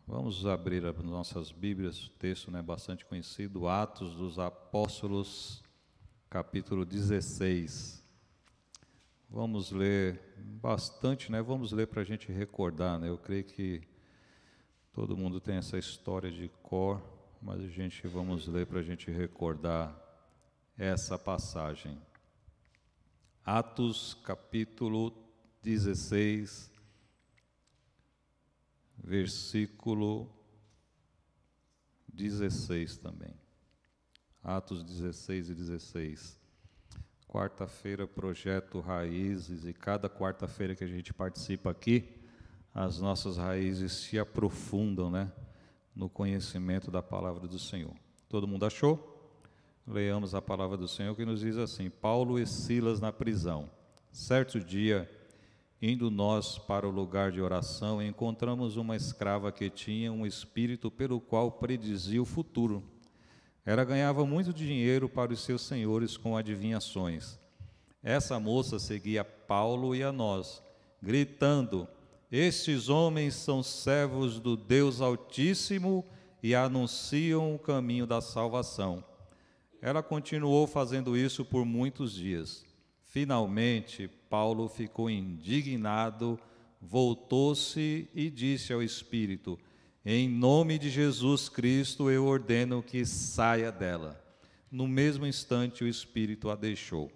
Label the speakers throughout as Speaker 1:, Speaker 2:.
Speaker 1: Vamos abrir as nossas Bíblias, o texto bastante conhecido, Atos dos Apóstolos, capítulo 16. Vamos ler bastante, vamos ler para a gente recordar, Eu creio que todo mundo tem essa história de cor, mas vamos ler para a gente recordar essa passagem. Atos, capítulo 16, versículo 16 também. Atos 16 e 16. Quarta-feira, Projeto Raízes, e cada quarta-feira que a gente participa aqui, as nossas raízes se aprofundam, no conhecimento da palavra do Senhor. Todo mundo achou? Leamos a palavra do Senhor que nos diz assim: Paulo e Silas na prisão. Certo dia, indo nós para o lugar de oração, encontramos uma escrava que tinha um espírito pelo qual predizia o futuro. Ela ganhava muito dinheiro para os seus senhores com adivinhações. Essa moça seguia Paulo e a nós, gritando: estes homens são servos do Deus Altíssimo e anunciam o caminho da salvação. Ela continuou fazendo isso por muitos dias. Finalmente, Paulo ficou indignado, voltou-se e disse ao espírito: em nome de Jesus Cristo eu ordeno que saia dela. No mesmo instante o espírito a deixou.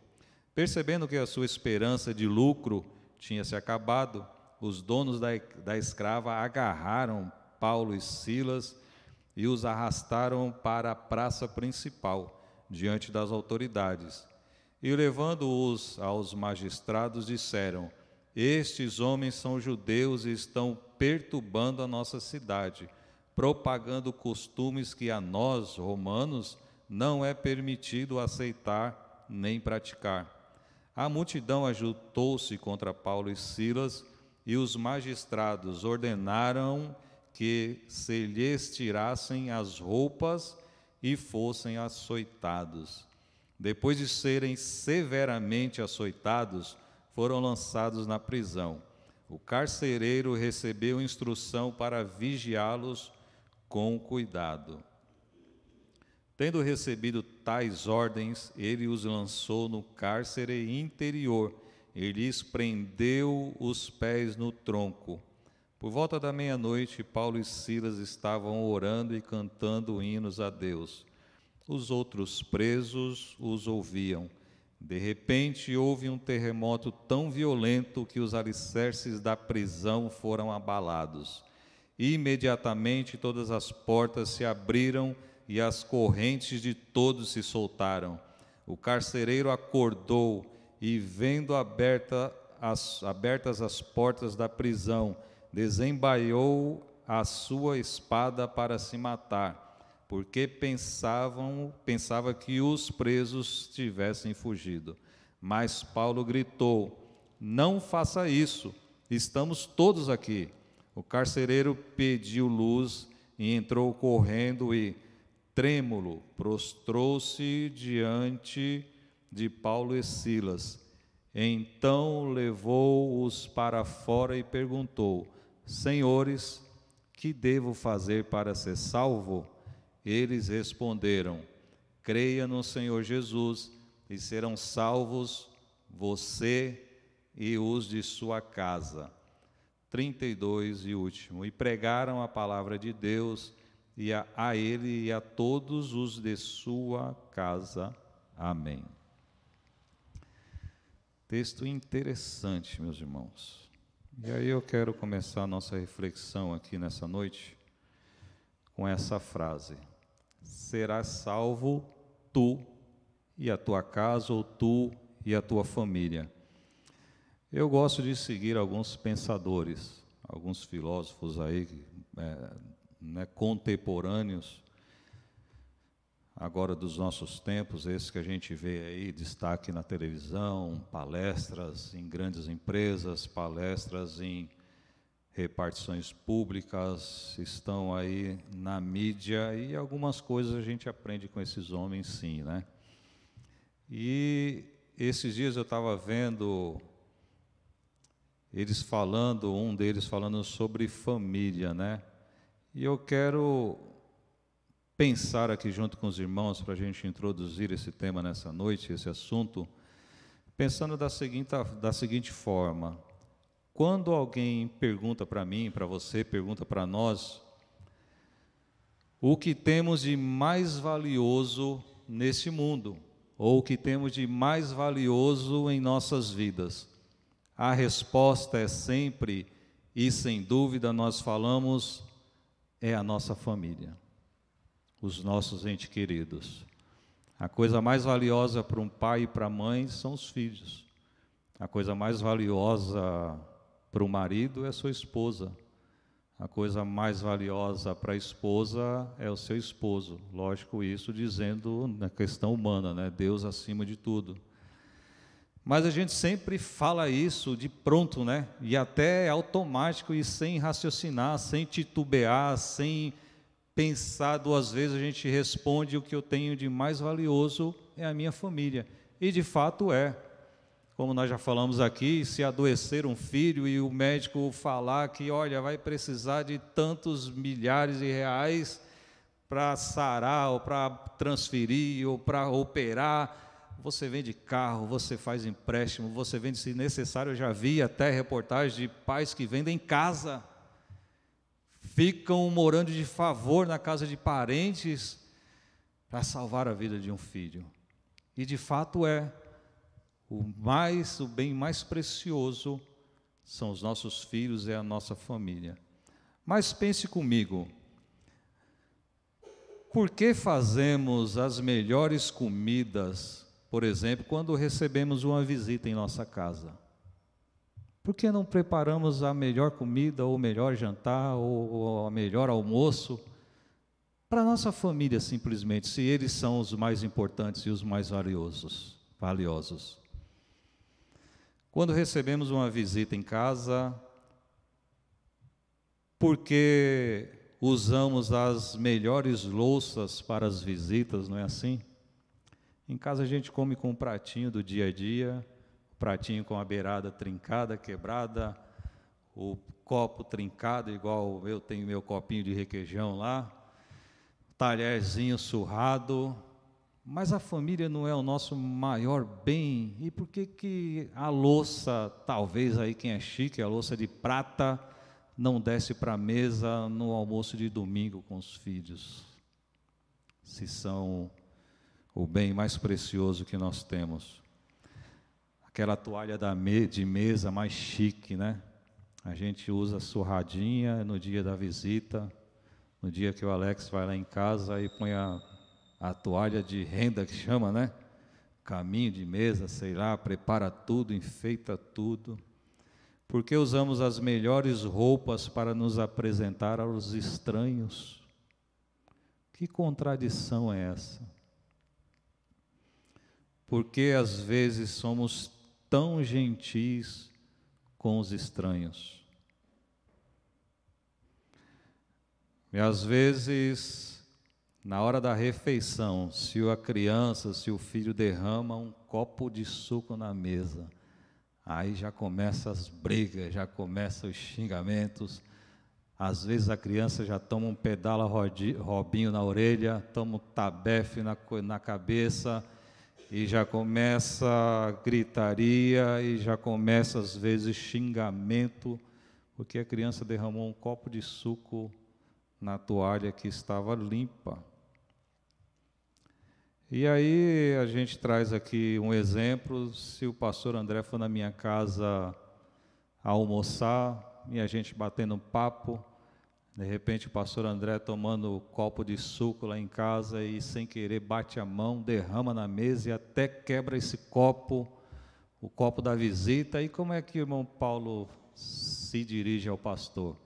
Speaker 1: Percebendo que a sua esperança de lucro tinha se acabado, os donos da escrava agarraram Paulo e Silas e os arrastaram para a praça principal, diante das autoridades. E levando-os aos magistrados, disseram: estes homens são judeus e estão perturbando a nossa cidade, propagando costumes que a nós, romanos, não é permitido aceitar nem praticar. A multidão ajuntou-se contra Paulo e Silas, e os magistrados ordenaram que se lhes tirassem as roupas e fossem açoitados. Depois de serem severamente açoitados, foram lançados na prisão. O carcereiro recebeu instrução para vigiá-los com cuidado. Tendo recebido tais ordens, ele os lançou no cárcere interior e lhes prendeu os pés no tronco. Por volta da meia-noite, Paulo e Silas estavam orando e cantando hinos a Deus. Os outros presos os ouviam. De repente, houve um terremoto tão violento que os alicerces da prisão foram abalados. Imediatamente, todas as portas se abriram e as correntes de todos se soltaram. O carcereiro acordou e, vendo abertas as portas da prisão, desembaiou a sua espada para se matar, porque pensava que os presos tivessem fugido. Mas Paulo gritou: não faça isso, estamos todos aqui. O carcereiro pediu luz e entrou correndo e, trêmulo, prostrou-se diante de Paulo e Silas. Então levou-os para fora e perguntou: senhores, que devo fazer para ser salvo? Eles responderam: creia no Senhor Jesus e serão salvos você e os de sua casa. 32 e último. E pregaram a palavra de Deus e a ele e a todos os de sua casa. Amém. Texto interessante, meus irmãos. E aí eu quero começar a nossa reflexão aqui nessa noite com essa frase: serás salvo tu e a tua casa, ou tu e a tua família. Eu gosto de seguir alguns pensadores, alguns filósofos aí, contemporâneos, agora dos nossos tempos, esses que a gente vê aí, destaque na televisão, palestras em grandes empresas, palestras em repartições públicas, estão aí na mídia, e algumas coisas a gente aprende com esses homens, sim, E esses dias eu estava vendo eles falando, um deles falando sobre família, E eu quero pensar aqui junto com os irmãos, para a gente introduzir esse tema nessa noite, esse assunto, pensando da seguinte forma: quando alguém pergunta para mim, para você, pergunta para nós, o que temos de mais valioso nesse mundo, ou o que temos de mais valioso em nossas vidas, a resposta é sempre, e sem dúvida nós falamos, é a nossa família, os nossos entes queridos. A coisa mais valiosa para um pai e para a mãe são os filhos. A coisa mais valiosa para o marido é a sua esposa. A coisa mais valiosa para a esposa é o seu esposo. Lógico, isso dizendo na questão humana, né? Deus acima de tudo. Mas a gente sempre fala isso de pronto, né? E até é automático e sem raciocinar, sem titubear, sem pensar duas vezes, a gente responde: o que eu tenho de mais valioso é a minha família. E de fato é. Como nós já falamos aqui, se adoecer um filho e o médico falar que, olha, vai precisar de tantos milhares de reais para sarar, ou para transferir, ou para operar, você vende carro, você faz empréstimo, você vende, se necessário. Eu já vi até reportagens de pais que vendem casa, ficam morando de favor na casa de parentes para salvar a vida de um filho. E de fato é. O bem mais precioso são os nossos filhos, é a nossa família. Mas pense comigo, por que fazemos as melhores comidas, por exemplo, quando recebemos uma visita em nossa casa? Por que não preparamos a melhor comida, ou o melhor jantar, ou o melhor almoço para a nossa família, simplesmente, se eles são os mais importantes e os mais valiosos? Quando recebemos uma visita em casa, porque usamos as melhores louças para as visitas, não é assim? Em casa a gente come com um pratinho do dia a dia, pratinho com a beirada trincada, quebrada, o copo trincado, igual eu tenho meu copinho de requeijão lá, talherzinho surrado. Mas a família não é o nosso maior bem? E por que a louça, talvez aí quem é chique, a louça de prata, não desce para a mesa no almoço de domingo com os filhos? Se são o bem mais precioso que nós temos. Aquela toalha de mesa mais chique, né? A gente usa surradinha no dia da visita, no dia que o Alex vai lá em casa e põe a toalha de renda, que chama, né? Caminho de mesa, sei lá, prepara tudo, enfeita tudo. Porque usamos as melhores roupas para nos apresentar aos estranhos? Que contradição é essa? Porque às vezes somos tão gentis com os estranhos? E às vezes, na hora da refeição, se a criança, se o filho derrama um copo de suco na mesa, aí já começam as brigas, já começam os xingamentos. Às vezes a criança já toma um pedala Robinho na orelha, toma um tabefe na cabeça, e já começa a gritaria, e já começa às vezes xingamento, porque a criança derramou um copo de suco na toalha que estava limpa. E aí a gente traz aqui um exemplo: se o pastor André for na minha casa almoçar, e a gente batendo um papo, de repente o pastor André tomando um copo de suco lá em casa e sem querer bate a mão, derrama na mesa e até quebra esse copo, o copo da visita. E como é que o irmão Paulo se dirige ao pastor?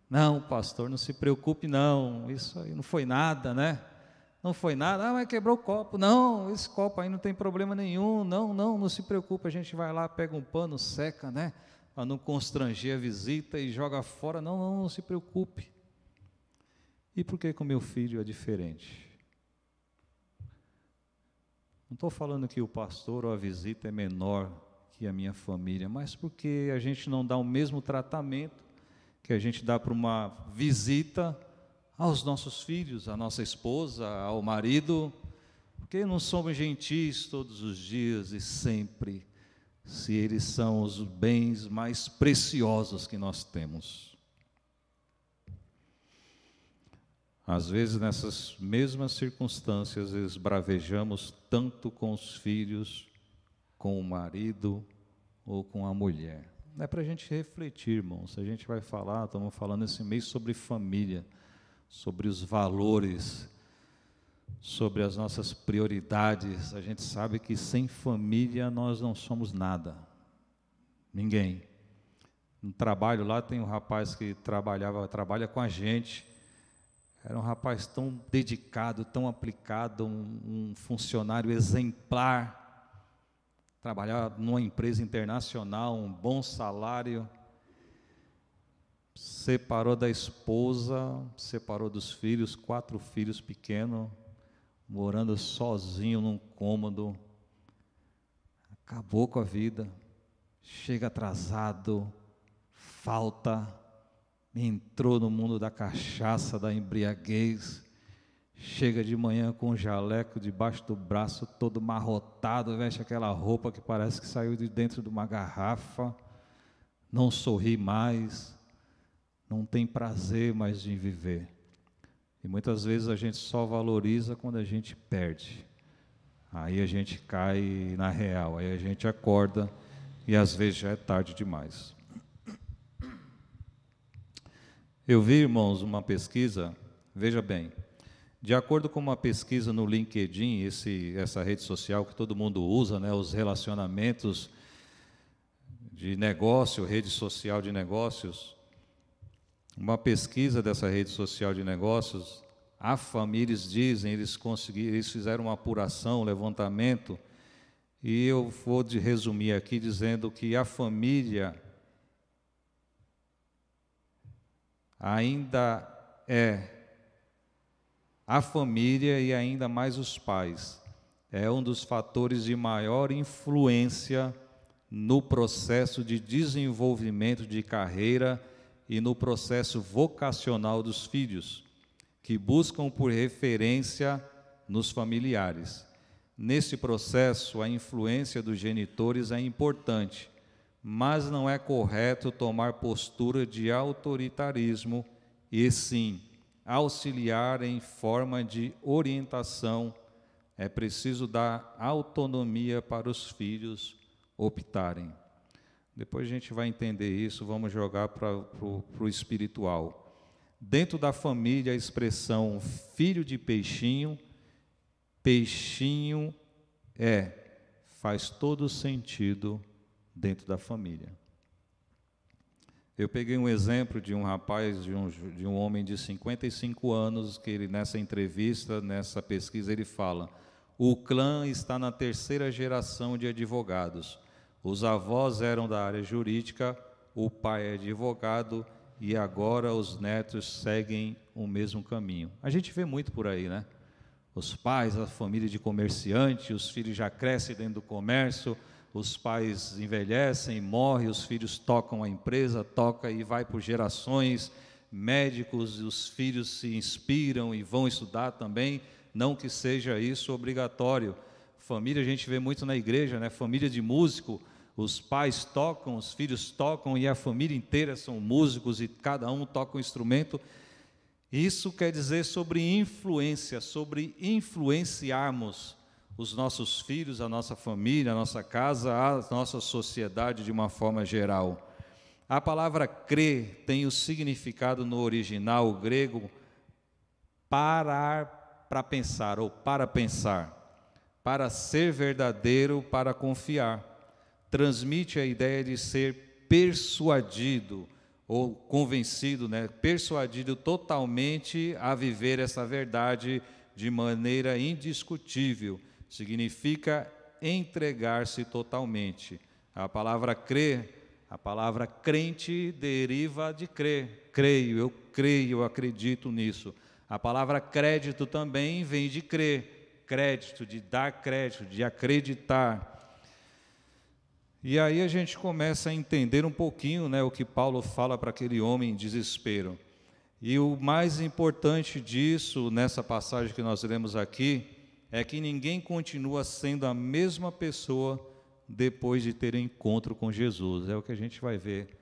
Speaker 1: Não, pastor, não se preocupe não, isso aí não foi nada, né? Não foi nada, mas quebrou o copo. Não, esse copo aí não tem problema nenhum, não se preocupe, a gente vai lá, pega um pano, seca, né? Para não constranger a visita e joga fora. Não se preocupe. E por que com o meu filho é diferente? Não estou falando que o pastor ou a visita é menor que a minha família, mas porque a gente não dá o mesmo tratamento que a gente dá para uma visita aos nossos filhos, à nossa esposa, ao marido, porque não somos gentis todos os dias e sempre, se eles são os bens mais preciosos que nós temos. Às vezes, nessas mesmas circunstâncias, esbravejamos tanto com os filhos, com o marido ou com a mulher. É para a gente refletir, irmãos. A gente vai falar, estamos falando esse mês sobre família, sobre os valores, sobre as nossas prioridades. A gente sabe que sem família nós não somos ninguém. No trabalho lá tem um rapaz que trabalha com a gente. Era um rapaz tão dedicado, tão aplicado, um funcionário exemplar. Trabalhava numa empresa internacional, um bom salário. Separou da esposa, separou dos filhos, 4 filhos pequenos, morando sozinho num cômodo. Acabou com a vida. Chega atrasado, falta. Entrou no mundo da cachaça, da embriaguez, chega de manhã com um jaleco debaixo do braço, todo amarrotado, veste aquela roupa que parece que saiu de dentro de uma garrafa, não sorri mais, não tem prazer mais de viver. E muitas vezes a gente só valoriza quando a gente perde. Aí a gente cai na real, aí a gente acorda e às vezes já é tarde demais. Eu vi, irmãos, uma pesquisa, veja bem, de acordo com uma pesquisa no LinkedIn, essa rede social que todo mundo usa, né, os relacionamentos de negócio, rede social de negócios, uma pesquisa dessa rede social de negócios, a família, eles dizem, eles fizeram uma apuração, um levantamento, e eu vou resumir aqui dizendo que a família ainda a família e ainda mais os pais, é um dos fatores de maior influência no processo de desenvolvimento de carreira e no processo vocacional dos filhos, que buscam por referência nos familiares. Nesse processo, a influência dos genitores é importante, mas não é correto tomar postura de autoritarismo e sim auxiliar em forma de orientação. É preciso dar autonomia para os filhos optarem. Depois a gente vai entender isso, vamos jogar para o espiritual. Dentro da família, a expressão filho de peixinho, peixinho faz todo sentido dentro da família. Eu peguei um exemplo de um rapaz, de um homem de 55 anos, que ele, nessa entrevista, nessa pesquisa, ele fala: o clã está na 3ª geração de advogados. Os avós eram da área jurídica, o pai é advogado e agora os netos seguem o mesmo caminho. A gente vê muito por aí, né? Os pais, a família de comerciante, os filhos já crescem dentro do comércio, os pais envelhecem, morrem, os filhos tocam a empresa, toca e vai por gerações, médicos, os filhos se inspiram e vão estudar também, não que seja isso obrigatório. Família, a gente vê muito na igreja, né? Família de músico, os pais tocam, os filhos tocam e a família inteira são músicos e cada um toca um instrumento. Isso quer dizer sobre influência, sobre influenciarmos os nossos filhos, a nossa família, a nossa casa, a nossa sociedade de uma forma geral. A palavra crer tem o significado no original grego parar para pensar, ou para pensar, para ser verdadeiro, para confiar. Transmite a ideia de ser persuadido, ou convencido, né? Persuadido totalmente a viver essa verdade de maneira indiscutível. Significa entregar-se totalmente. A palavra crer, a palavra crente deriva de crer. Creio, eu acredito nisso. A palavra crédito também vem de crer. Crédito, de dar crédito, de acreditar. E aí a gente começa a entender um pouquinho, né, o que Paulo fala para aquele homem em desespero. E o mais importante disso, nessa passagem que nós lemos aqui, é que ninguém continua sendo a mesma pessoa depois de ter encontro com Jesus. É o que a gente vai ver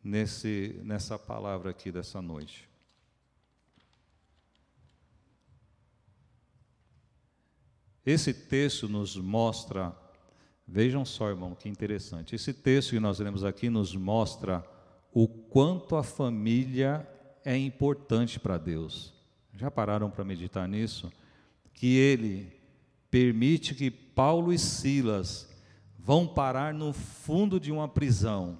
Speaker 1: nessa palavra aqui dessa noite. Esse texto nos mostra, vejam só, irmão, que interessante. Esse texto que nós lemos aqui nos mostra o quanto a família é importante para Deus. Já pararam para meditar nisso? Que Ele permite que Paulo e Silas vão parar no fundo de uma prisão.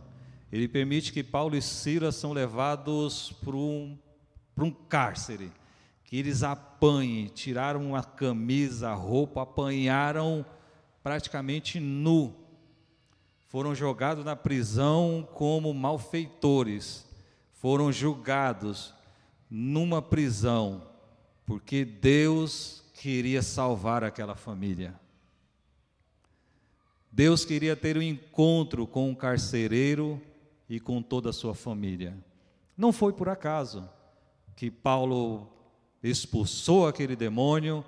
Speaker 1: Ele permite que Paulo e Silas são levados para um cárcere, que eles apanhem, tiraram a camisa, a roupa, apanharam praticamente nu. Foram jogados na prisão como malfeitores, foram julgados numa prisão, porque Deus queria salvar aquela família. Deus queria ter um encontro com o carcereiro e com toda a sua família. Não foi por acaso que Paulo expulsou aquele demônio,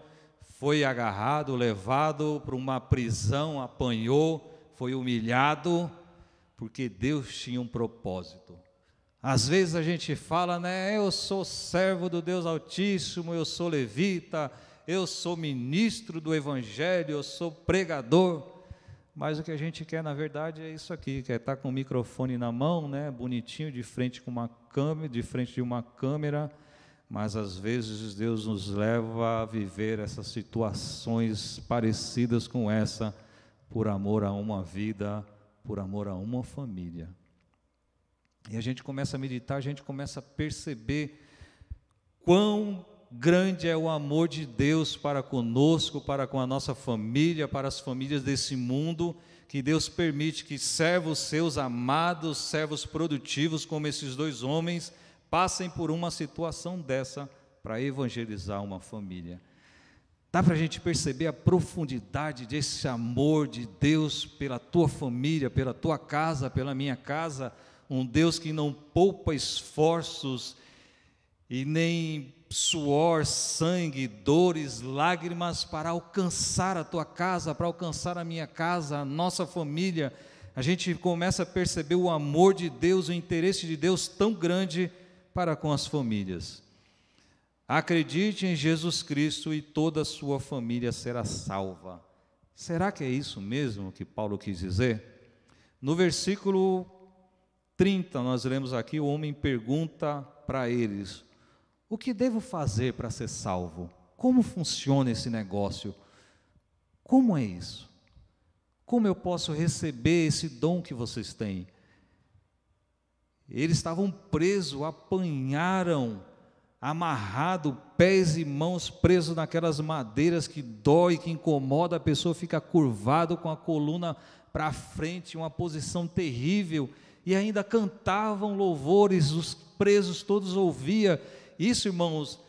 Speaker 1: foi agarrado, levado para uma prisão, apanhou, foi humilhado, porque Deus tinha um propósito. Às vezes a gente fala, né, eu sou servo do Deus Altíssimo, eu sou levita, eu sou ministro do Evangelho, eu sou pregador, mas o que a gente quer, na verdade, é isso aqui, quer estar com o microfone na mão, né, bonitinho, de frente com uma câmera, de frente de uma câmera, mas às vezes Deus nos leva a viver essas situações parecidas com essa, por amor a uma vida, por amor a uma família. E a gente começa a meditar, a gente começa a perceber quão grande é o amor de Deus para conosco, para com a nossa família, para as famílias desse mundo, que Deus permite que servos seus amados, servos produtivos, como esses dois homens, passem por uma situação dessa para evangelizar uma família. Dá para a gente perceber a profundidade desse amor de Deus pela tua família, pela tua casa, pela minha casa, um Deus que não poupa esforços e nem suor, sangue, dores, lágrimas para alcançar a tua casa, para alcançar a minha casa, a nossa família. A gente começa a perceber o amor de Deus, o interesse de Deus tão grande para com as famílias. Acredite em Jesus Cristo e toda a sua família será salva. Será que é isso mesmo que Paulo quis dizer? No versículo 30, nós lemos aqui, o homem pergunta para eles: o que devo fazer para ser salvo? Como funciona esse negócio? Como é isso? Como eu posso receber esse dom que vocês têm? Eles estavam presos, apanharam, amarrado, pés e mãos presos naquelas madeiras que dói, que incomoda, a pessoa fica curvado com a coluna para frente, uma posição terrível, e ainda cantavam louvores, os presos todos ouviam. Isso, irmãos,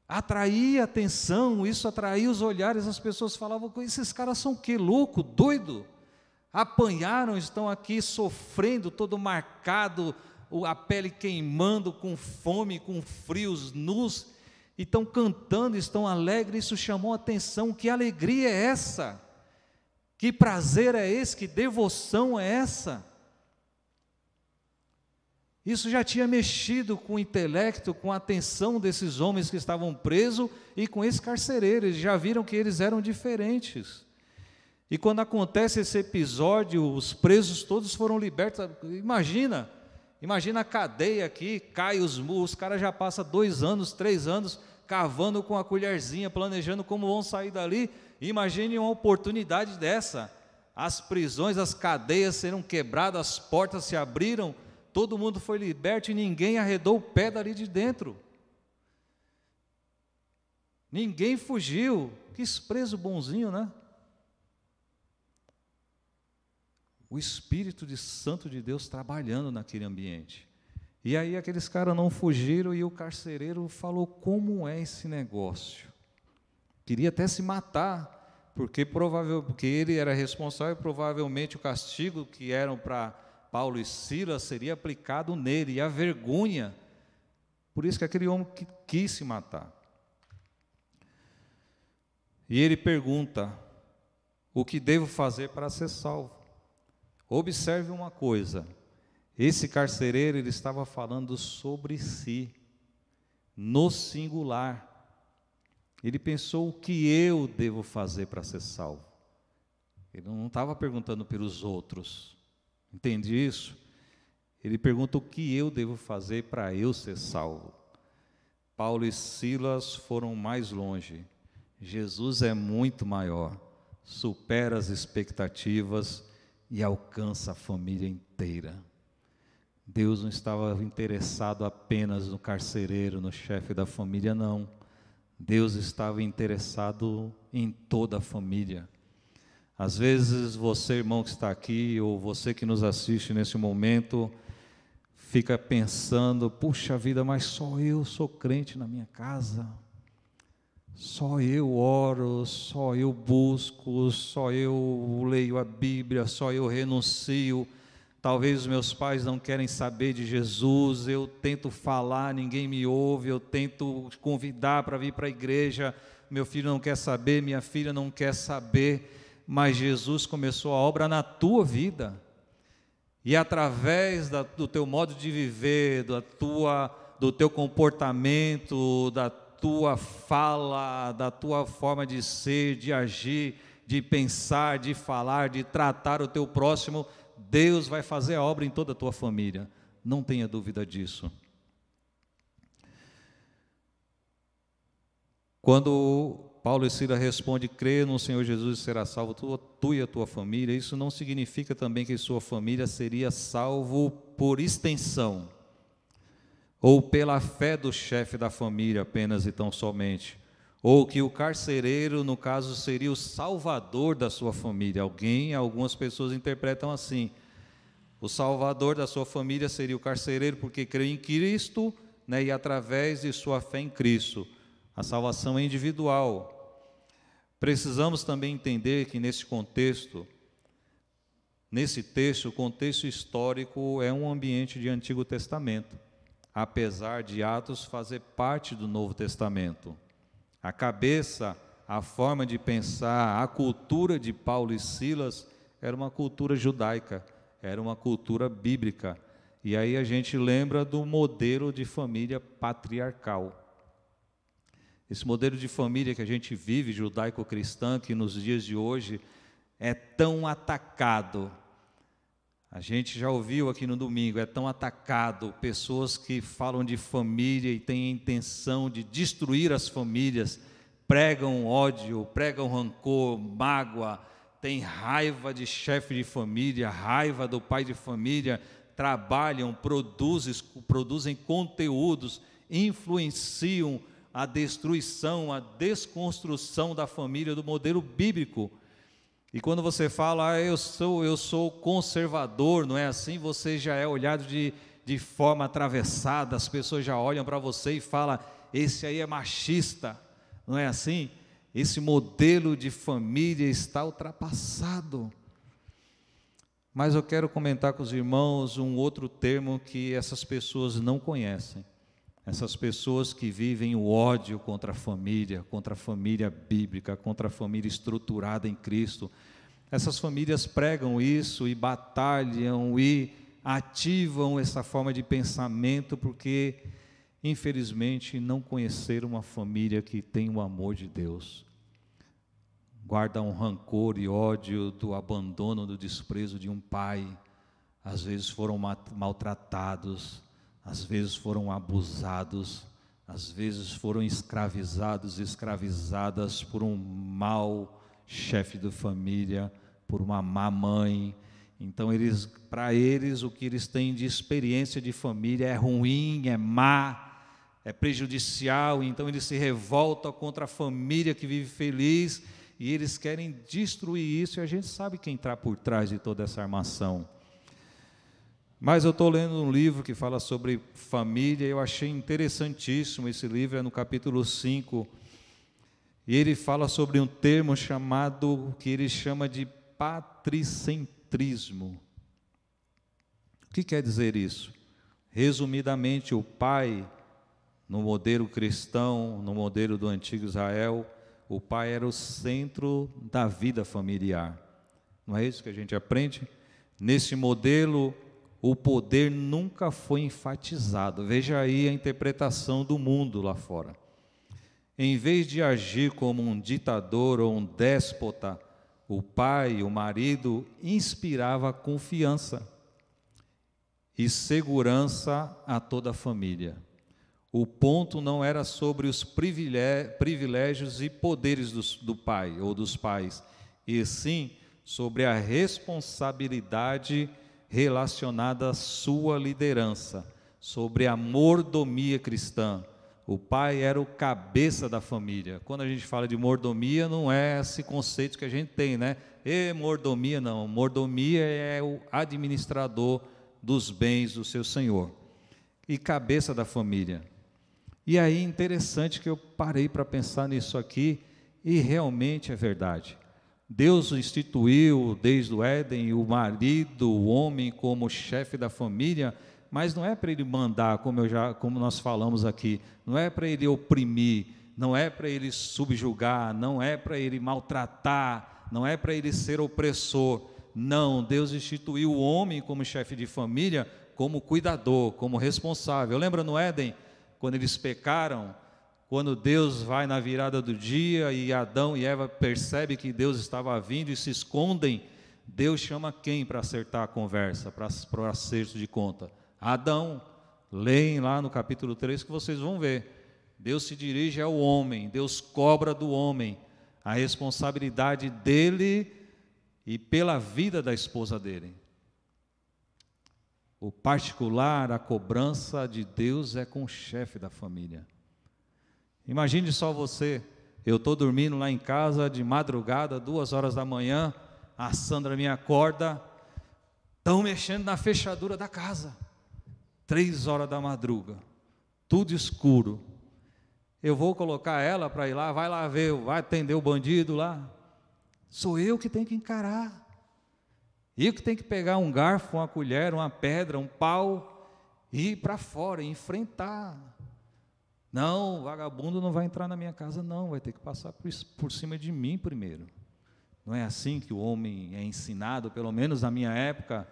Speaker 1: atraía atenção, isso atraía os olhares, as pessoas falavam, esses caras são o quê? Louco, doido? Apanharam, estão aqui sofrendo, todo marcado, a pele queimando, com fome, com frios, nus, e estão cantando, estão alegres. Isso chamou a atenção. Que alegria é essa? Que prazer é esse? Que devoção é essa? Isso já tinha mexido com o intelecto, com a atenção desses homens que estavam presos e com esse carcereiro. Eles já viram que eles eram diferentes. E quando acontece esse episódio, os presos todos foram libertos. Imagina a cadeia aqui, cai os caras já passam 2 anos, 3 anos, cavando com a colherzinha, planejando como vão sair dali. Imagine uma oportunidade dessa. As prisões, as cadeias serão quebradas, as portas se abriram, todo mundo foi liberto e ninguém arredou o pé dali de dentro. Ninguém fugiu. Que preso bonzinho, né? O Espírito Santo de Deus trabalhando naquele ambiente. E aí aqueles caras não fugiram e o carcereiro falou, como é esse negócio? Queria até se matar, porque ele era responsável, provavelmente o castigo que eram para Paulo e Silas seria aplicado nele, e a vergonha Por isso que aquele homem quis se matar. E ele pergunta: o que devo fazer para ser salvo? Observe uma coisa, esse carcereiro, ele estava falando sobre si, no singular. Ele pensou: o que eu devo fazer para ser salvo? Ele não estava perguntando pelos outros, entende isso? Ele pergunta: o que eu devo fazer para eu ser salvo? Paulo e Silas foram mais longe. Jesus é muito maior, supera as expectativas e alcança a família inteira. Deus não estava interessado apenas no carcereiro, no chefe da família, não. Deus estava interessado em toda a família. Às vezes você, irmão que está aqui, ou você que nos assiste nesse momento, fica pensando: puxa vida, mas só eu sou crente na minha casa. Só eu oro, só eu busco, só eu leio a Bíblia, só eu renuncio. Talvez os meus pais não querem saber de Jesus, eu tento falar, ninguém me ouve, eu tento convidar para vir para a igreja, meu filho não quer saber, minha filha não quer saber, mas Jesus começou a obra na tua vida, e através do teu modo de viver, do teu comportamento, da tua fala, da tua forma de ser, de agir, de pensar, de falar, de tratar o teu próximo, Deus vai fazer a obra em toda a tua família, não tenha dúvida disso. Quando Paulo e Silas respondem: crê no Senhor Jesus e será salvo tu e a tua família, isso não significa também que sua família seria salvo por extensão, ou pela fé do chefe da família apenas e tão somente, ou que o carcereiro, no caso, seria o salvador da sua família. Algumas pessoas interpretam assim: o salvador da sua família seria o carcereiro porque crê em Cristo, né, e através de sua fé em Cristo. A salvação é individual. Precisamos também entender que nesse texto, o contexto histórico é um ambiente de Antigo Testamento, apesar de Atos fazer parte do Novo Testamento. A cabeça, a forma de pensar, a cultura de Paulo e Silas era uma cultura judaica, era uma cultura bíblica. E aí a gente lembra do modelo de família patriarcal. Esse modelo de família que a gente vive, judaico-cristã, que nos dias de hoje é tão atacado. A gente já ouviu aqui no domingo, é tão atacado, pessoas que falam de família e têm a intenção de destruir as famílias, pregam ódio, pregam rancor, mágoa, têm raiva de chefe de família, raiva do pai de família, trabalham, produzem conteúdos, influenciam a destruição, a desconstrução da família do modelo bíblico. E quando você fala: eu sou conservador, não é assim? Você já é olhado de forma atravessada, as pessoas já olham para você e falam: esse aí é machista, não é assim? Esse modelo de família está ultrapassado. Mas eu quero comentar com os irmãos um outro termo que essas pessoas não conhecem. Essas pessoas que vivem o ódio contra a família bíblica, contra a família estruturada em Cristo. Essas famílias pregam isso e batalham e ativam essa forma de pensamento porque, infelizmente, não conheceram uma família que tem o amor de Deus. Guardam rancor e ódio do abandono, do desprezo de um pai. Às vezes foram maltratados, às vezes foram abusados, às vezes foram escravizados, escravizadas por um mau chefe de família, por uma má mãe. Então para eles o que eles têm de experiência de família é ruim, é má, é prejudicial. Então eles se revoltam contra a família que vive feliz e eles querem destruir isso, e a gente sabe quem está por trás de toda essa armação. Mas eu estou lendo um livro que fala sobre família, eu achei interessantíssimo esse livro, é no capítulo 5, e ele fala sobre um termo que ele chama de patricentrismo. O que quer dizer isso? Resumidamente, o pai no modelo cristão, no modelo do antigo Israel, o pai era o centro da vida familiar. Não é isso que a gente aprende? Nesse modelo, o poder nunca foi enfatizado. Veja aí a interpretação do mundo lá fora. Em vez de agir como um ditador ou um déspota, o pai, o marido, inspirava confiança e segurança a toda a família. O ponto não era sobre os privilégios e poderes do pai ou dos pais, e sim sobre a responsabilidade relacionada à sua liderança, sobre a mordomia cristã. O pai era o cabeça da família. Quando a gente fala de mordomia, não é esse conceito que a gente tem, né? Mordomia não. Mordomia é o administrador dos bens do seu senhor. E cabeça da família. E aí, interessante que eu parei para pensar nisso aqui, e realmente é verdade. Deus instituiu desde o Éden o marido, o homem como chefe da família, mas não é para ele mandar, como nós falamos aqui, não é para ele oprimir, não é para ele subjugar, não é para ele maltratar, não é para ele ser opressor. Não, Deus instituiu o homem como chefe de família, como cuidador, como responsável. Lembra no Éden, quando eles pecaram? Quando Deus vai na virada do dia e Adão e Eva percebem que Deus estava vindo e se escondem, Deus chama quem para acertar a conversa, para o acerto de conta? Adão. Leem lá no capítulo 3 que vocês vão ver. Deus se dirige ao homem, Deus cobra do homem a responsabilidade dele e pela vida da esposa dele. O particular, a cobrança de Deus é com o chefe da família. Imagine só você, eu estou dormindo lá em casa de madrugada, 2 horas da manhã, a Sandra me acorda, estão mexendo na fechadura da casa, 3 horas da madruga, tudo escuro. Eu vou colocar ela para ir lá, vai lá ver, vai atender o bandido lá. Sou eu que tenho que encarar. Eu que tenho que pegar um garfo, uma colher, uma pedra, um pau, e ir para fora, e enfrentar. Não, o vagabundo não vai entrar na minha casa, não, vai ter que passar por cima de mim primeiro. Não é assim que o homem é ensinado, pelo menos na minha época.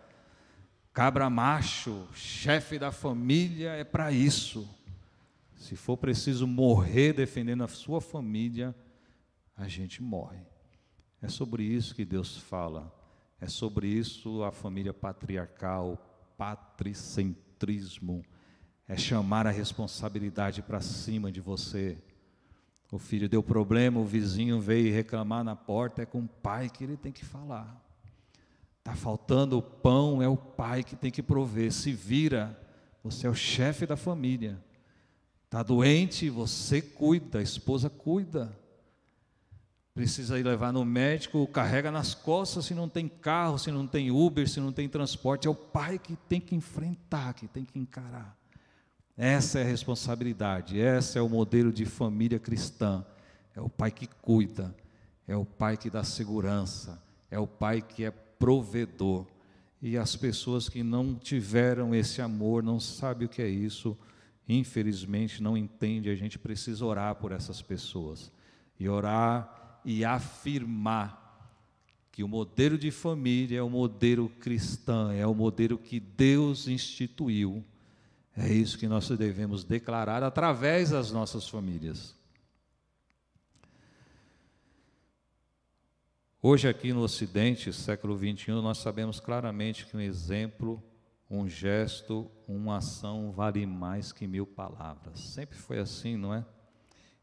Speaker 1: Cabra macho, chefe da família, é para isso. Se for preciso morrer defendendo a sua família, a gente morre. É sobre isso que Deus fala. É sobre isso a família patriarcal, patricentrismo. É chamar a responsabilidade para cima de você. O filho deu problema, o vizinho veio reclamar na porta, é com o pai que ele tem que falar. Está faltando o pão, é o pai que tem que prover. Se vira, você é o chefe da família. Está doente, você cuida, a esposa cuida. Precisa ir levar no médico, carrega nas costas se não tem carro, se não tem Uber, se não tem transporte. É o pai que tem que enfrentar, que tem que encarar. Essa é a responsabilidade, esse é o modelo de família cristã. É o pai que cuida, é o pai que dá segurança, é o pai que é provedor. E as pessoas que não tiveram esse amor, não sabem o que é isso, infelizmente não entendem. A gente precisa orar por essas pessoas, e orar e afirmar que o modelo de família é o modelo cristão, é o modelo que Deus instituiu. É isso que nós devemos declarar através das nossas famílias. Hoje aqui no Ocidente, século XXI, nós sabemos claramente que um exemplo, um gesto, uma ação vale mais que 1000 palavras. Sempre foi assim, não é?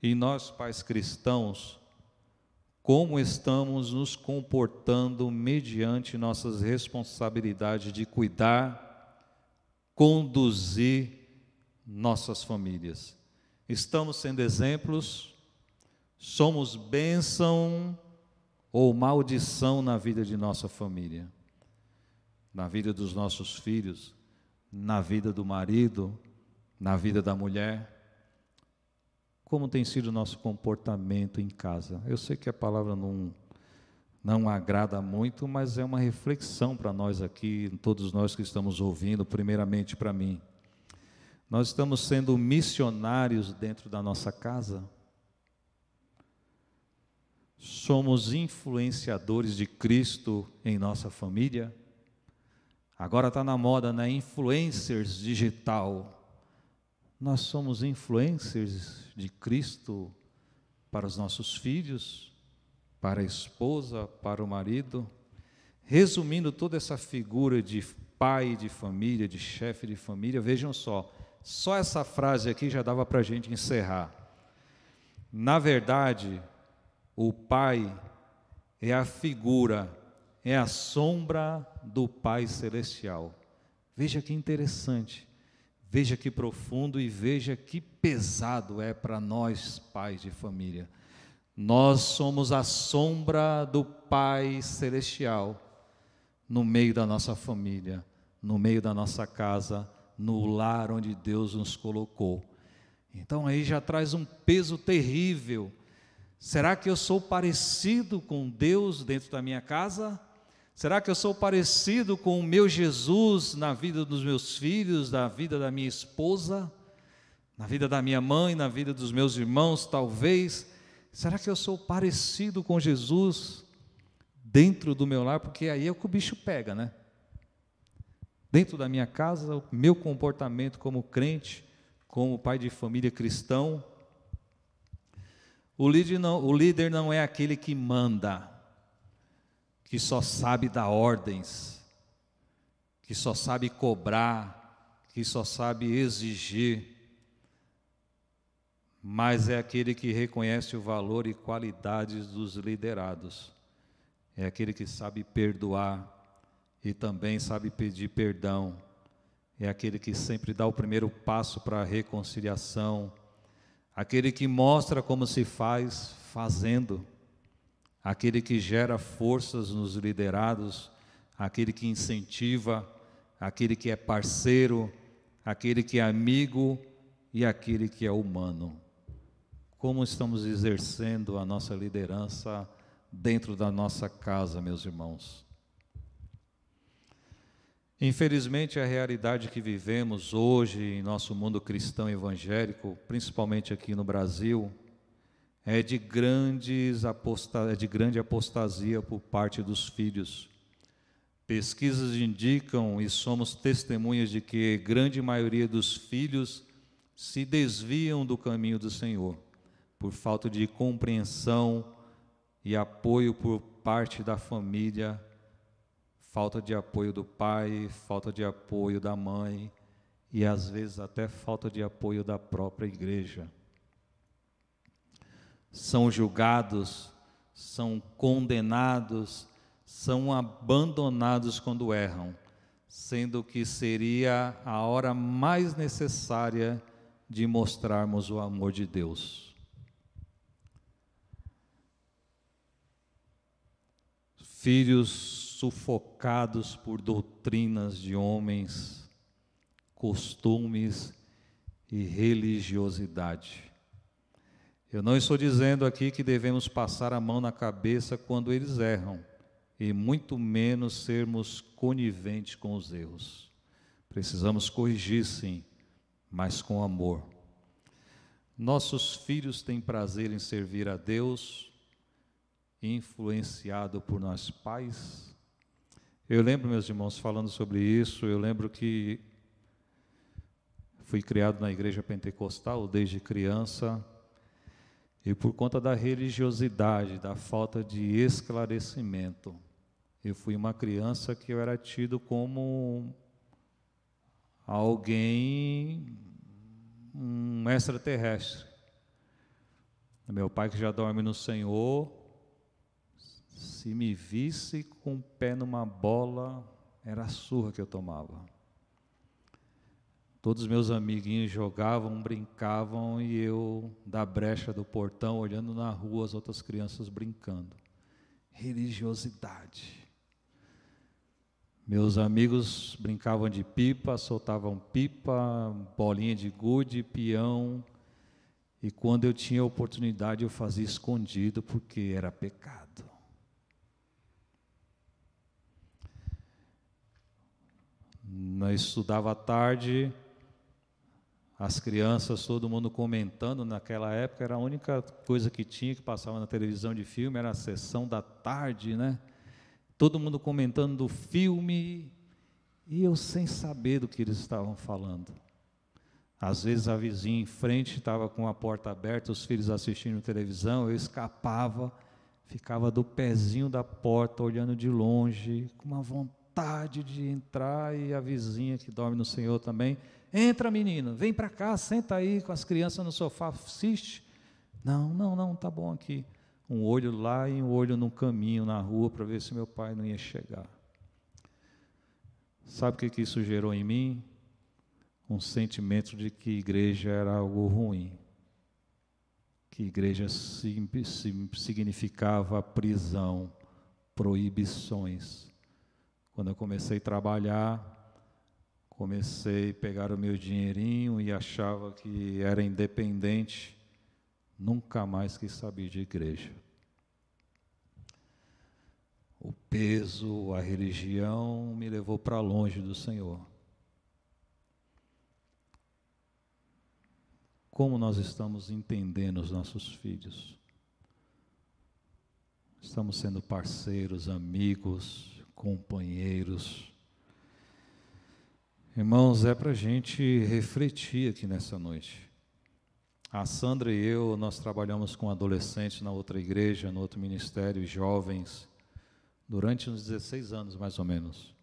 Speaker 1: E nós, pais cristãos, como estamos nos comportando mediante nossas responsabilidades de cuidar, conduzir nossas famílias? Estamos sendo exemplos? Somos bênção ou maldição na vida de nossa família? Na vida dos nossos filhos, na vida do marido, na vida da mulher? Como tem sido o nosso comportamento em casa? Eu sei que a palavra não agrada muito, mas é uma reflexão para nós aqui, todos nós que estamos ouvindo, primeiramente para mim. Nós estamos sendo missionários dentro da nossa casa? Somos influenciadores de Cristo em nossa família? Agora está na moda, né? Influencers digital. Nós somos influencers de Cristo para os nossos filhos, para a esposa, para o marido? Resumindo toda essa figura de pai de família, de chefe de família, vejam só essa frase aqui já dava para a gente encerrar. Na verdade, o pai é a figura, é a sombra do Pai Celestial. Veja que interessante, veja que profundo e veja que pesado é para nós, pais de família. Nós somos a sombra do Pai Celestial no meio da nossa família, no meio da nossa casa, no lar onde Deus nos colocou. Então aí já traz um peso terrível. Será que eu sou parecido com Deus dentro da minha casa? Será que eu sou parecido com o meu Jesus na vida dos meus filhos, na vida da minha esposa, na vida da minha mãe, na vida dos meus irmãos, talvez? Será que eu sou parecido com Jesus dentro do meu lar? Porque aí é o que o bicho pega, né? Dentro da minha casa, o meu comportamento como crente, como pai de família cristão. O líder não é aquele que manda, que só sabe dar ordens, que só sabe cobrar, que só sabe exigir, mas é aquele que reconhece o valor e qualidades dos liderados. É aquele que sabe perdoar e também sabe pedir perdão. É aquele que sempre dá o primeiro passo para a reconciliação. Aquele que mostra como se faz fazendo. Aquele que gera forças nos liderados. Aquele que incentiva. Aquele que é parceiro. Aquele que é amigo. E aquele que é humano. Como estamos exercendo a nossa liderança dentro da nossa casa, meus irmãos? Infelizmente, a realidade que vivemos hoje em nosso mundo cristão evangélico, principalmente aqui no Brasil, é de grande apostasia por parte dos filhos. Pesquisas indicam, e somos testemunhas de que a grande maioria dos filhos se desviam do caminho do Senhor, por falta de compreensão e apoio por parte da família, falta de apoio do pai, falta de apoio da mãe e às vezes até falta de apoio da própria igreja. São julgados, são condenados, são abandonados quando erram, sendo que seria a hora mais necessária de mostrarmos o amor de Deus. Filhos sufocados por doutrinas de homens, costumes e religiosidade. Eu não estou dizendo aqui que devemos passar a mão na cabeça quando eles erram, e muito menos sermos coniventes com os erros. Precisamos corrigir, sim, mas com amor. Nossos filhos têm prazer em servir a Deus, influenciado por nós pais. Eu lembro, meus irmãos, falando sobre isso, eu lembro que fui criado na igreja pentecostal desde criança, e por conta da religiosidade, da falta de esclarecimento, eu fui uma criança que eu era tido como alguém, um extraterrestre. Meu pai, que já dorme no Senhor, se me visse com o pé numa bola, era a surra que eu tomava. Todos os meus amiguinhos jogavam, brincavam, e eu, da brecha do portão, olhando na rua as outras crianças brincando. Religiosidade. Meus amigos brincavam de pipa, soltavam pipa, bolinha de gude, peão, e quando eu tinha oportunidade eu fazia escondido, porque era pecado. Eu estudava à tarde, as crianças, todo mundo comentando. Naquela época era a única coisa que tinha, que passava na televisão de filme, era a sessão da tarde, né? Todo mundo comentando do filme, e eu sem saber do que eles estavam falando. Às vezes a vizinha em frente estava com a porta aberta, os filhos assistindo televisão, eu escapava, ficava do pezinho da porta, olhando de longe, com uma vontade de entrar, e a vizinha que dorme no Senhor também: entra, menino, vem para cá, senta aí com as crianças no sofá, assiste. Não, tá bom aqui. Um olho lá e um olho no caminho, na rua, para ver se meu pai não ia chegar. Sabe o que isso gerou em mim? Um sentimento de que igreja era algo ruim. Que igreja significava prisão, proibições. Quando eu comecei a trabalhar, comecei a pegar o meu dinheirinho e achava que era independente, nunca mais quis saber de igreja. O peso, a religião me levou para longe do Senhor. Como nós estamos entendendo os nossos filhos? Estamos sendo parceiros, amigos, companheiros. Irmãos, é para a gente refletir aqui nessa noite. A Sandra e eu, nós trabalhamos com adolescentes na outra igreja, no outro ministério, jovens, durante uns 16 anos mais ou menos.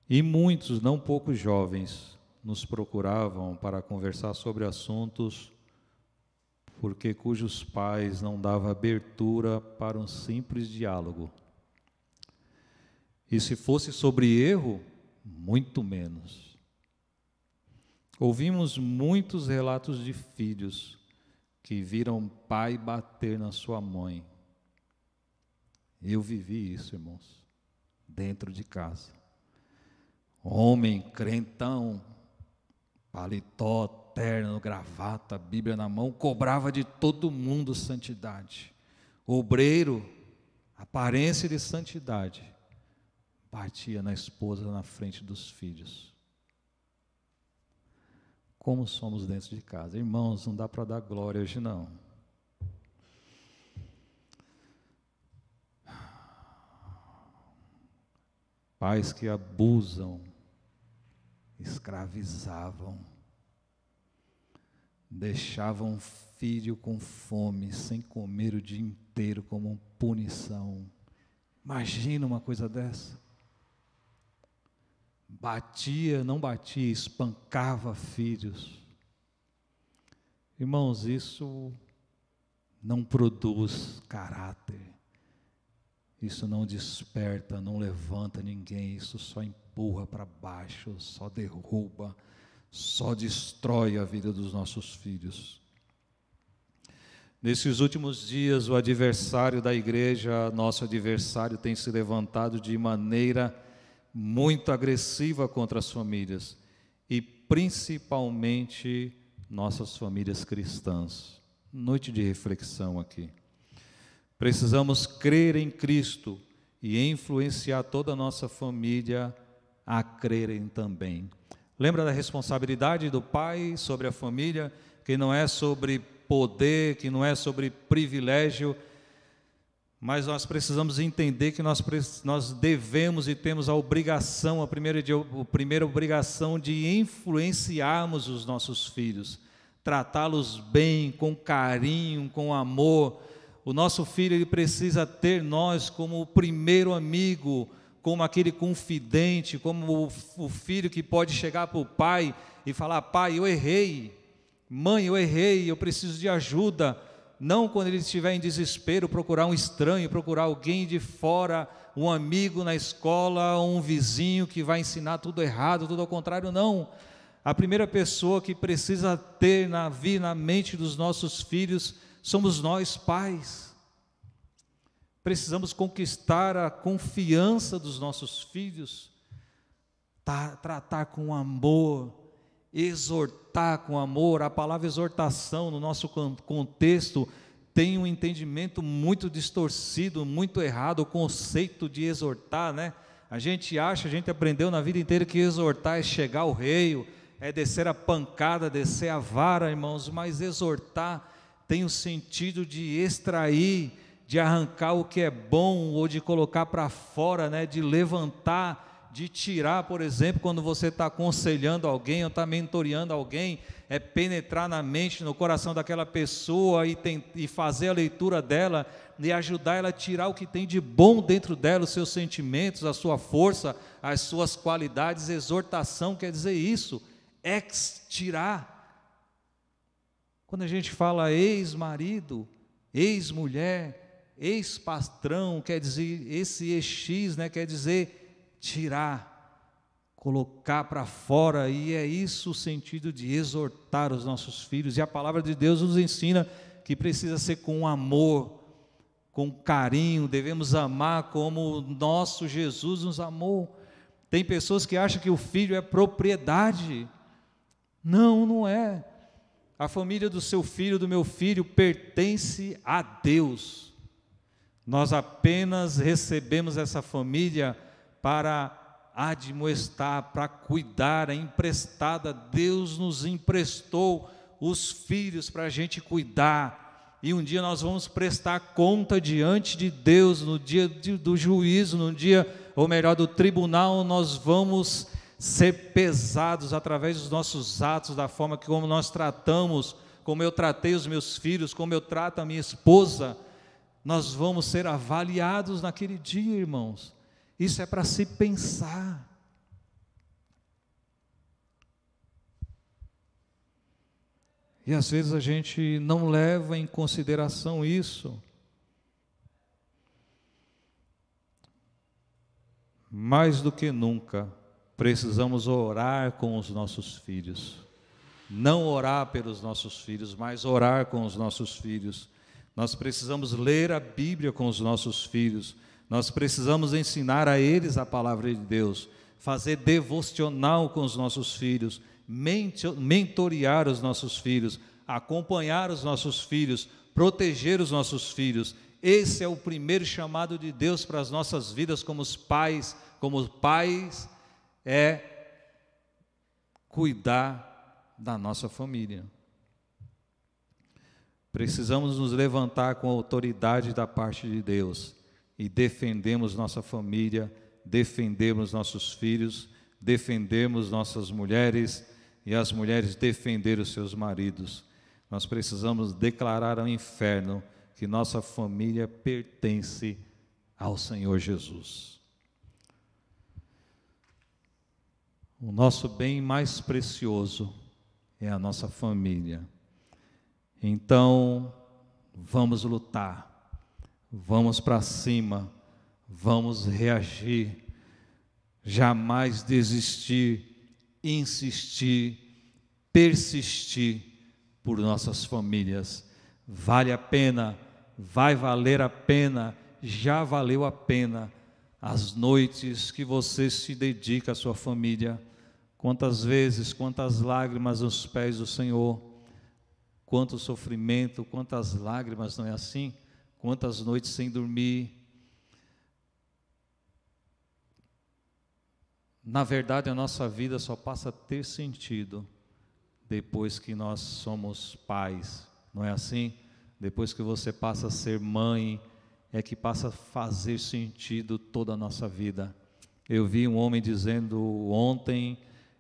Speaker 1: E muitos, não poucos jovens, nos procuravam para conversar sobre assuntos cujos pais não davam abertura para um simples diálogo. E se fosse sobre erro, muito menos. Ouvimos muitos relatos de filhos que viram pai bater na sua mãe. Eu vivi isso, irmãos, dentro de casa. Homem, crentão, paletó, terno, gravata, Bíblia na mão, cobrava de todo mundo santidade. Obreiro, aparência de santidade, batia na esposa na frente dos filhos. Como somos dentro de casa? Irmãos, não dá para dar glória hoje não. Pais que abusam, escravizavam, deixavam o filho com fome, sem comer o dia inteiro como punição. Imagina uma coisa dessa. Batia, não batia, espancava filhos. Irmãos, isso não produz caráter. Isso não desperta, não levanta ninguém, isso só empurra para baixo, só derruba, só destrói a vida dos nossos filhos. Nesses últimos dias, o adversário da igreja, nosso adversário, tem se levantado de maneira muito agressiva contra as famílias, e principalmente nossas famílias cristãs. Noite de reflexão aqui. Precisamos crer em Cristo e influenciar toda a nossa família a crerem também. Lembra da responsabilidade do pai sobre a família, que não é sobre poder, que não é sobre privilégio, mas nós precisamos entender que nós devemos e temos a obrigação, a primeira obrigação de influenciarmos os nossos filhos, tratá-los bem, com carinho, com amor. O nosso filho, ele precisa ter nós como o primeiro amigo, como aquele confidente, como o filho que pode chegar para o pai e falar: pai, eu errei, mãe, eu errei, eu preciso de ajuda. Não quando ele estiver em desespero, procurar um estranho, procurar alguém de fora, um amigo na escola, um vizinho que vai ensinar tudo errado, tudo ao contrário, não. A primeira pessoa que precisa ter na mente dos nossos filhos somos nós, pais. Precisamos conquistar a confiança dos nossos filhos, tratar com amor, exortar com amor. A palavra exortação no nosso contexto tem um entendimento muito distorcido, muito errado, o conceito de exortar, né? A gente aprendeu na vida inteira que exortar é chegar ao rei, é descer a pancada, descer a vara, irmãos, mas exortar tem o sentido de extrair, de arrancar o que é bom, ou de colocar para fora, né? De levantar, de tirar. Por exemplo, quando você está aconselhando alguém, ou está mentoreando alguém, é penetrar na mente, no coração daquela pessoa e fazer a leitura dela, e ajudar ela a tirar o que tem de bom dentro dela, os seus sentimentos, a sua força, as suas qualidades. Exortação quer dizer isso, tirar. Quando a gente fala ex-marido, ex-mulher, ex-patrão, quer dizer, esse ex, né, quer dizer tirar, colocar para fora, e é isso o sentido de exortar os nossos filhos. E a palavra de Deus nos ensina que precisa ser com amor, com carinho, devemos amar como o nosso Jesus nos amou. Tem pessoas que acham que o filho é propriedade. Não, não é. A família do seu filho, do meu filho, pertence a Deus. Nós apenas recebemos essa família para admoestar, para cuidar, é emprestada. Deus nos emprestou os filhos para a gente cuidar, e um dia nós vamos prestar conta diante de Deus, no dia do juízo, no dia, ou melhor, do tribunal. Nós vamos ser pesados através dos nossos atos, da forma que como nós tratamos, como eu tratei os meus filhos, como eu trato a minha esposa. Nós vamos ser avaliados naquele dia, irmãos. Isso é para se pensar. E às vezes a gente não leva em consideração isso. Mais do que nunca, precisamos orar com os nossos filhos. Não orar pelos nossos filhos, mas orar com os nossos filhos. Nós precisamos ler a Bíblia com os nossos filhos. Nós precisamos ensinar a eles a palavra de Deus, fazer devocional com os nossos filhos, mentorear os nossos filhos, acompanhar os nossos filhos, proteger os nossos filhos. Esse é o primeiro chamado de Deus para as nossas vidas como pais, é cuidar da nossa família. Precisamos nos levantar com a autoridade da parte de Deus e defendemos nossa família, defendemos nossos filhos, defendemos nossas mulheres, e as mulheres defender os seus maridos. Nós precisamos declarar ao inferno que nossa família pertence ao Senhor Jesus. O nosso bem mais precioso é a nossa família. Então, vamos lutar, vamos para cima, vamos reagir, jamais desistir, insistir, persistir por nossas famílias. Vale a pena, vai valer a pena, já valeu a pena as noites que você se dedica à sua família. Quantas vezes, quantas lágrimas nos pés do Senhor, quanto sofrimento, quantas lágrimas, não é assim? Quantas noites sem dormir. Na verdade, a nossa vida só passa a ter sentido depois que nós somos pais, não é assim? Depois que você passa a ser mãe, é que passa a fazer sentido toda a nossa vida. Eu vi um homem dizendo ontem,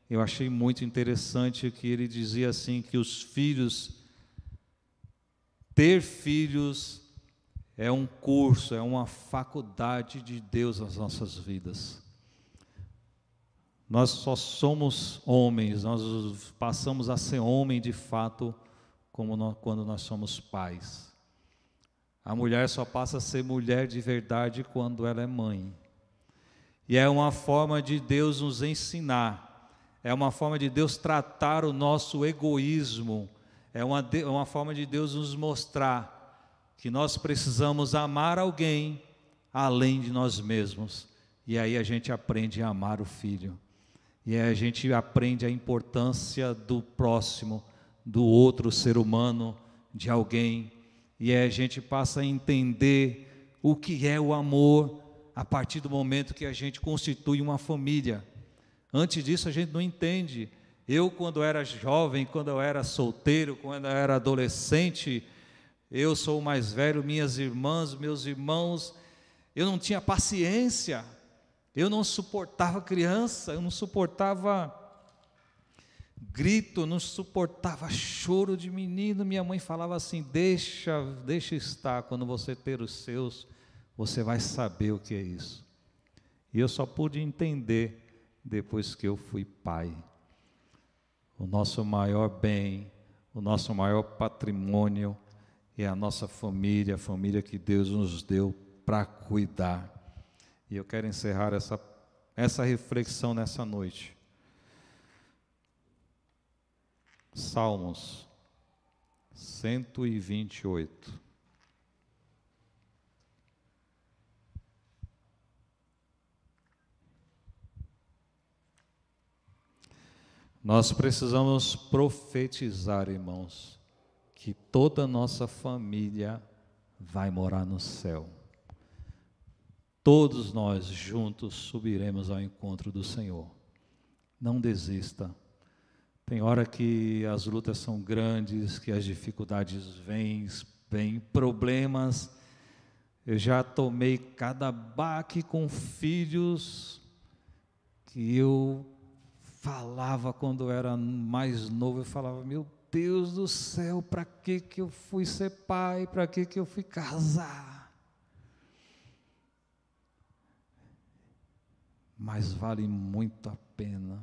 Speaker 1: eu achei muito interessante, que ele dizia assim, que os filhos, ter filhos é um curso, é uma faculdade de Deus nas nossas vidas. Nós só somos homens, nós passamos a ser homem de fato quando nós somos pais. A mulher só passa a ser mulher de verdade quando ela é mãe. E é uma forma de Deus nos ensinar, é uma forma de Deus tratar o nosso egoísmo, é uma forma de Deus nos mostrar que nós precisamos amar alguém além de nós mesmos. E aí a gente aprende a amar o filho. E aí a gente aprende a importância do próximo, do outro ser humano, de alguém. E aí a gente passa a entender o que é o amor a partir do momento que a gente constitui uma família. Antes disso a gente não entende. Eu, quando era jovem, quando eu era solteiro, quando eu era adolescente, eu sou o mais velho, minhas irmãs, meus irmãos, eu não tinha paciência, eu não suportava criança, eu não suportava grito, não suportava choro de menino. Minha mãe falava assim: deixa estar, quando você ter os seus, você vai saber o que é isso. E eu só pude entender depois que eu fui pai. O nosso maior bem, o nosso maior patrimônio é a nossa família, a família que Deus nos deu para cuidar. E eu quero encerrar essa reflexão nessa noite. Salmos 128. Nós precisamos profetizar, irmãos, que toda a nossa família vai morar no céu. Todos nós juntos subiremos ao encontro do Senhor. Não desista. Tem hora que as lutas são grandes, que as dificuldades vêm problemas. Eu já tomei cada baque com filhos que eu falava quando eu era mais novo. Eu falava: meu Deus do céu, para que eu fui ser pai? Para que eu fui casar? Mas vale muito a pena.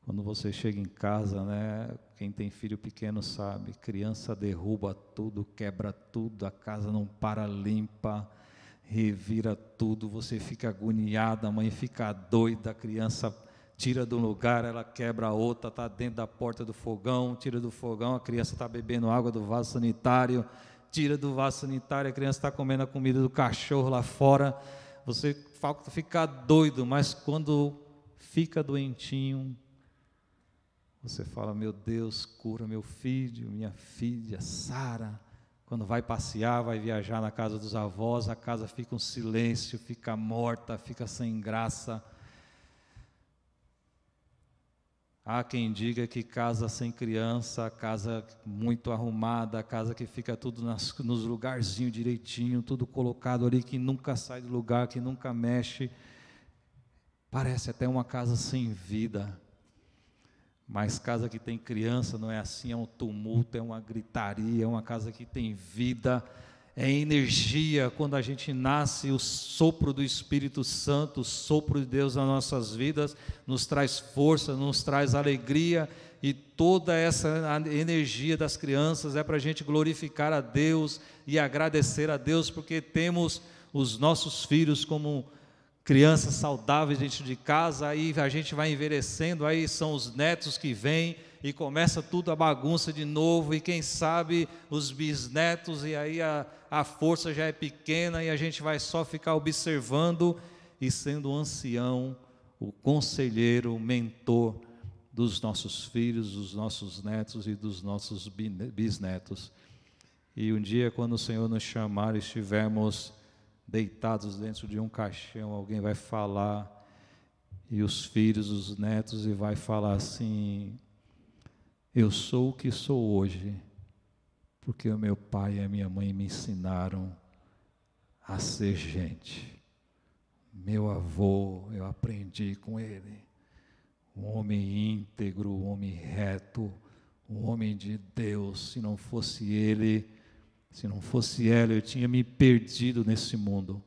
Speaker 1: Quando você chega em casa, né? Quem tem filho pequeno sabe, criança derruba tudo, quebra tudo, a casa não para limpa, revira tudo, você fica agoniado, a mãe fica doida, a criança tira do lugar, ela quebra a outra, está dentro da porta do fogão, tira do fogão, a criança está bebendo água do vaso sanitário, tira do vaso sanitário, a criança está comendo a comida do cachorro lá fora, você fica doido, mas quando fica doentinho, você fala: meu Deus, cura meu filho, minha filha, Sara. Quando vai passear, vai viajar na casa dos avós, a casa fica um silêncio, fica morta, fica sem graça. Há quem diga que casa sem criança, casa muito arrumada, casa que fica tudo nos lugarzinhos direitinho, tudo colocado ali, que nunca sai do lugar, que nunca mexe, parece até uma casa sem vida. Mas casa que tem criança não é assim, é um tumulto, é uma gritaria, é uma casa que tem vida, é energia. Quando a gente nasce, o sopro do Espírito Santo, o sopro de Deus nas nossas vidas, nos traz força, nos traz alegria, e toda essa energia das crianças é para a gente glorificar a Deus e agradecer a Deus, porque temos os nossos filhos como crianças saudáveis dentro de casa. Aí a gente vai envelhecendo, aí são os netos que vêm e começa tudo a bagunça de novo, e quem sabe os bisnetos, e aí a força já é pequena e a gente vai só ficar observando e sendo o ancião, o conselheiro, o mentor dos nossos filhos, dos nossos netos e dos nossos bisnetos. E um dia, quando o Senhor nos chamar e estivermos deitados dentro de um caixão, alguém vai falar, e os filhos, os netos, e vai falar assim: eu sou o que sou hoje, porque o meu pai e a minha mãe me ensinaram a ser gente. Meu avô, eu aprendi com ele, um homem íntegro, um homem reto, um homem de Deus. Se não fosse ele, se não fosse ela, eu tinha me perdido nesse mundo.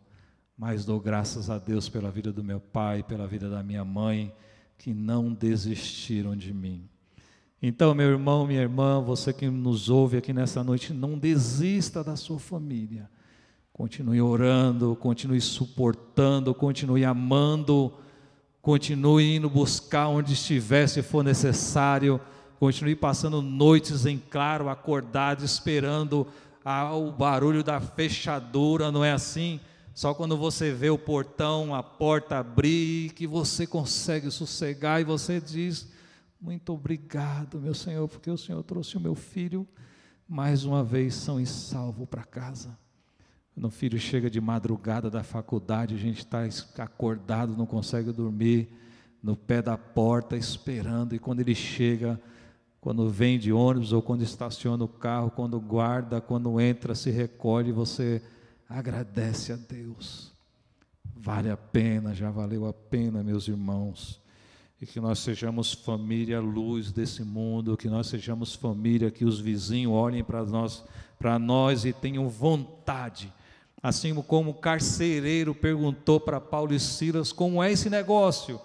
Speaker 1: Mas dou graças a Deus pela vida do meu pai, pela vida da minha mãe, que não desistiram de mim. Então, meu irmão, minha irmã, você que nos ouve aqui nessa noite, não desista da sua família. Continue orando, continue suportando, continue amando, continue indo buscar onde estiver, se for necessário. Continue passando noites em claro, acordado, esperando o barulho da fechadura, não é assim? Só quando você vê o portão, a porta abrir, que você consegue sossegar e você diz: muito obrigado, meu Senhor, porque o Senhor trouxe o meu filho mais uma vez são e salvo para casa. Quando o filho chega de madrugada da faculdade, a gente está acordado, não consegue dormir, no pé da porta esperando, e quando ele chega, quando vem de ônibus ou quando estaciona o carro, quando guarda, quando entra, se recolhe, você agradece a Deus. Vale a pena, já valeu a pena, meus irmãos. E que nós sejamos família luz desse mundo, que nós sejamos família, que os vizinhos olhem para nós e tenham vontade. Assim como o carcereiro perguntou para Paulo e Silas, como é esse negócio?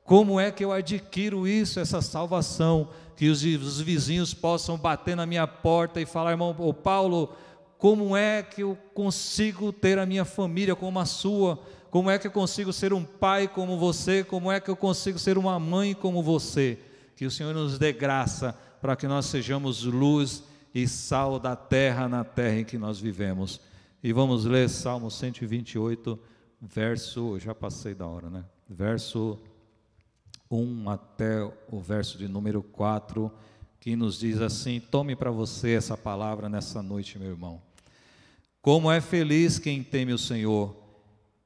Speaker 1: Como é que eu adquiro isso, essa salvação? Que os vizinhos possam bater na minha porta e falar, irmão, ô Paulo, como é que eu consigo ter a minha família como a sua? Como é que eu consigo ser um pai como você? Como é que eu consigo ser uma mãe como você? Que o Senhor nos dê graça para que nós sejamos luz e sal da terra, na terra em que nós vivemos. E vamos ler Salmo 128, verso, já passei da hora, né? Verso 1 até o verso de número 4, que nos diz assim, tome para você essa palavra nessa noite, meu irmão. Como é feliz quem teme o Senhor,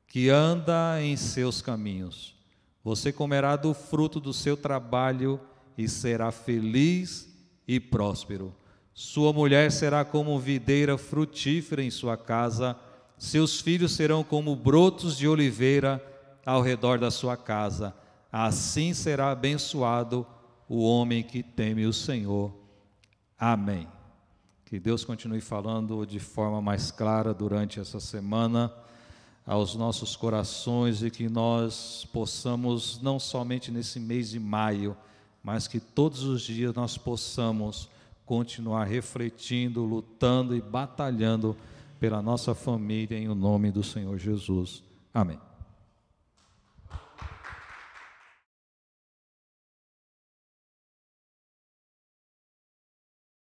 Speaker 1: que anda em seus caminhos. Você comerá do fruto do seu trabalho e será feliz e próspero. Sua mulher será como videira frutífera em sua casa, seus filhos serão como brotos de oliveira ao redor da sua casa. Assim será abençoado o homem que teme o Senhor. Amém. Que Deus continue falando de forma mais clara durante essa semana aos nossos corações e que nós possamos, não somente nesse mês de maio, mas que todos os dias nós possamos continuar refletindo, lutando e batalhando pela nossa família em o nome do Senhor Jesus. Amém.